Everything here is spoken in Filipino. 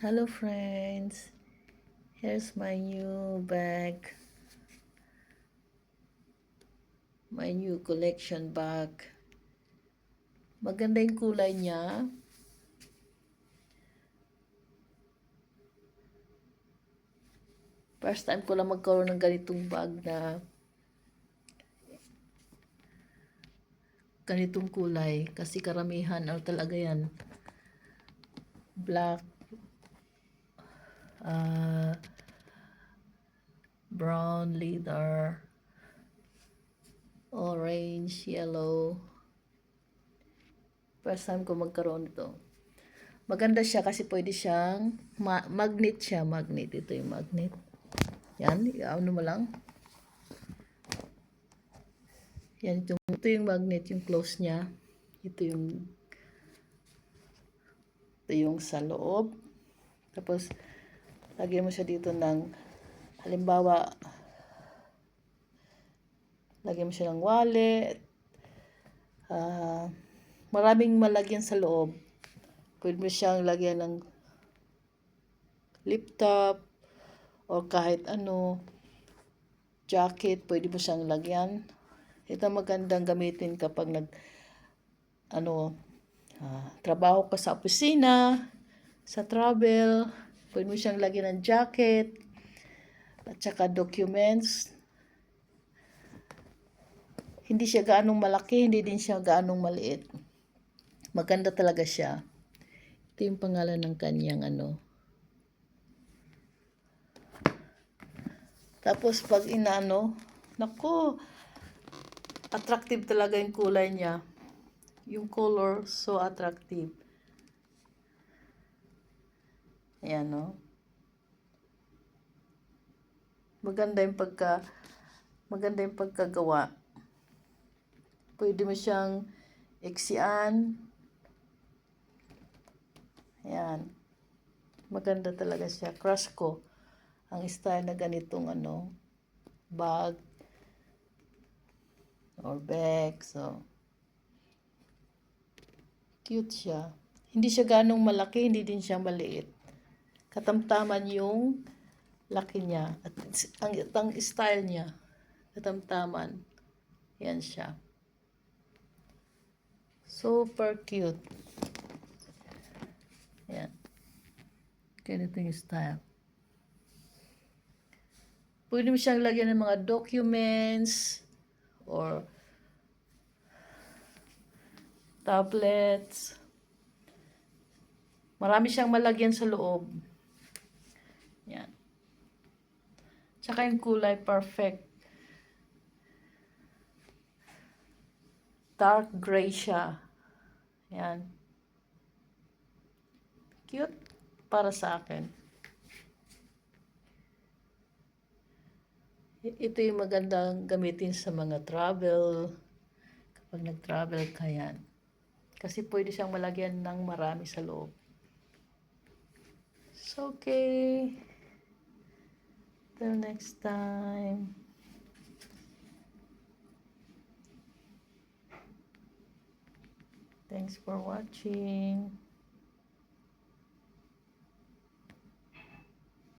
Hello friends, here's my new bag, my new collection bag. Maganda yung kulay niya. First time ko lang magkaroon ng ganitong bag na ganitong kulay. Kasi karamihan talaga yan. Black, brown leather, orange, yellow. First time ko magkaroon ito. Maganda siya kasi pwede siyang magnet siya, magnet. Ito yung magnet. Yan, ano mo lang. Yan, ito yung magnet, yung close niya. Ito yung sa loob. Tapos, lagyan mo siya dito ng, halimbawa, lagyan mo siya ng wallet. Maraming malagyan sa loob. Pwede mo siyang lagyan ng laptop o kahit ano, jacket, pwede mo siyang lagyan. Ito magandang gamitin kapag trabaho ka sa opisina, sa travel, pwede mo siyang lagyan ng jacket, at saka documents. Hindi siya gaanong malaki, hindi din siya gaanong maliit. Maganda talaga siya. Ito yung pangalan ng kanyang Tapos pag naku, attractive talaga yung kulay niya. Yung color, so attractive. Ayan, no? Maganda yung pagkagawa. Pwede mo siyang iksian. Ayan. Maganda talaga siya. Crush ko ang style na ganitong bag or bag. So, cute siya. Hindi siya ganong malaki, hindi din siya maliit. Katamtaman yung laki niya. At ang style niya, katamtaman. Yan siya. Super cute. Yan. Ganito yung style. Pwede mo siyang lagyan ng mga documents or tablets. Marami siyang malagyan sa loob. Yan. Tsaka yung kulay, perfect. Dark gray siya. Yan. Cute para sa akin. Ito yung magandang gamitin sa mga travel. Kapag nag-travel ka yan. Kasi pwede siyang malagyan ng marami sa loob. So, okay. Till next time. Thanks for watching.